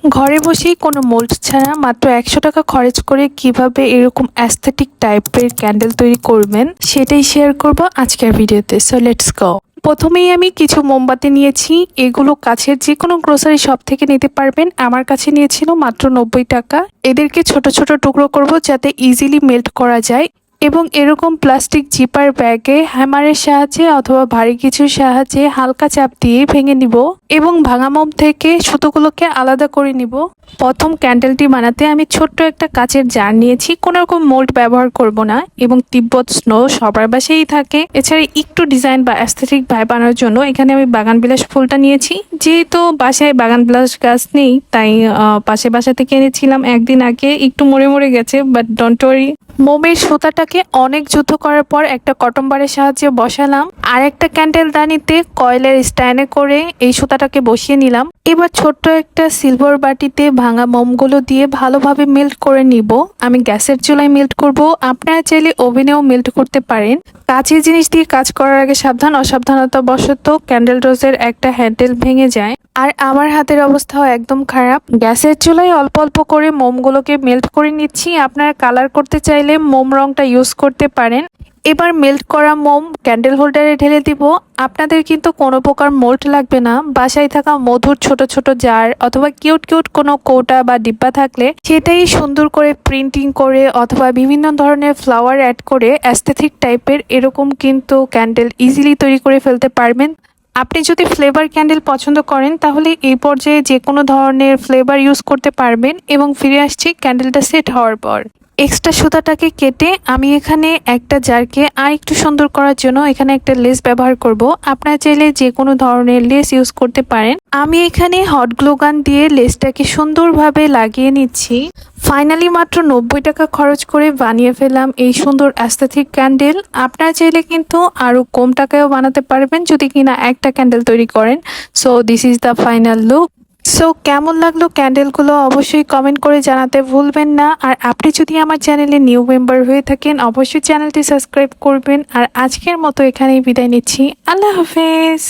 ঘরে বসেই কোনো মোল্ড ছাড়া মাত্র ১০০ টাকা খরচ করে কিভাবে এরকম অ্যাস্থেটিক টাইপের ক্যান্ডেল তৈরি করবেন সেটাই শেয়ার করব আজকের ভিডিওতে। So let's go. প্রথমেই আমি কিছু মোমবাতি নিয়েছি। এগুলো কাছের যে কোনো গ্রোসারি শপ থেকে নিতে পারবেন। আমার কাছে নিয়েছিল মাত্র ৯০ টাকা। এদেরকে ছোট ছোট টুকরো করব যাতে ইজিলি মেল্ট করা যায়, এবং এরকম প্লাস্টিক জিপার ব্যাগে হ্যামারের সাহায্যে অথবা ভারী কিছুর সাহায্যে হালকা চাপ দিয়ে ভেঙে নিব এবং ভাঙা মোম থেকে সুতোগুলোকে আলাদা করে নিব। প্রথম ক্যান্ডেলটি বানাতে আমি ছোট্ট একটা কাচের জার নিয়েছি। কোনো রকম মোল্ড ব্যবহার করব না, এবং তিব্বত স্নো সবার বাসায়ই থাকে। এছাড়া একটু ডিজাইন বা অ্যাস্থেটিক ভাই বানানোর জন্য এখানে আমি বাগান বিলাস ফুলটা নিয়েছি। যেহেতু বাসায় বাগান বিলাস গাছ নেই, তাই পাশে বাসা থেকে এনেছিলাম একদিন আগে। একটু মরে মরে গেছে, বাট ডোন্ট ওয়ারি। মোমের সুতাটাকে অনেক যুদ্ধ করার পর একটা কটন বারের সাহায্যে বসালাম, আর একটা ক্যান্ডেল দানিতে কয়েলের স্ট্যান্ডে করে এই সুতাটাকে বসিয়ে নিলাম। এবার ছোট্ট একটা সিলভার বাটিতে ভাঙা মোমগুলো দিয়ে ভালোভাবে মেল্ট করে নিব। আমি গ্যাসের চুলায় মেল্ট করব, আপনারা চাইলে ওভেনেও মেল্ট করতে পারেন। কাঁচের জিনিস দিয়ে কাজ করার আগে সাবধান, অসাবধানতা বশত ক্যান্ডেল রোজের একটা হ্যান্ডেল ভেঙে যায়। আর আমার হাতের অবস্থাও একদম খারাপ। গ্যাসের চুলায় অল্প অল্প করে মোমগুলোকে মেল্ট করে নিচ্ছি। আপনারা কালার করতে চাইলে মোম রংটা ইউজ করতে পারেন। এবার মেল্ট করা মোম ক্যান্ডেল হোল্ডারে ঢেলে দিব। আপনাদের কিন্তু কোনো প্রকার মোল্ড লাগবে না। বাসায় থাকা মধুর ছোট ছোট জার অথবা কিউট কিউট কোনো কৌটা বা ডিব্বা থাকলে সেটাই সুন্দর করে প্রিন্টিং করে অথবা বিভিন্ন ধরনের ফ্লাওয়ার অ্যাড করে অ্যাস্থেটিক টাইপের এরকম কিন্তু ক্যান্ডেল ইজিলি তৈরি করে ফেলতে পারবেন। আপনি যদি ফ্লেভার ক্যান্ডেল পছন্দ করেন তাহলে এই পর্যায়ে যে কোনো ধরনের ফ্লেভার ইউজ করতে পারবেন। এবং ফিরে আসছি ক্যান্ডেলটা সেট হওয়ার পর। এক্সট্রা সুতাটাকে কেটে আমি এখানে একটা জারকে আর একটু সুন্দর করার জন্য এখানে একটা লেস ব্যবহার করব। আপনারা চাইলে যে কোনো ধরনের লেস ইউজ করতে পারেন। আমি এখানে হট গ্লু গান দিয়ে লেসটাকে সুন্দরভাবে লাগিয়ে নিচ্ছি। ফাইনালি মাত্র ৯০ টাকা খরচ করে বানিয়ে ফেললাম এই সুন্দর অ্যাস্থেটিক ক্যান্ডেল। আপনারা চাইলে কিন্তু আরও কম টাকায়ও বানাতে পারবেন যদি কিনা একটা ক্যান্ডেল তৈরি করেন। So this is the final look. So কেমন লাগলো ক্যান্ডেলগুলো অবশ্যই কমেন্ট করে জানাতে ভুলবেন না। আর আপনি যদি আমার চ্যানেলে নিউ মেম্বার হয়ে থাকেন অবশ্যই চ্যানেলটি সাবস্ক্রাইব করবেন। আর আজকের মতো এখানেই বিদায় নিচ্ছি। আল্লাহ হাফেজ।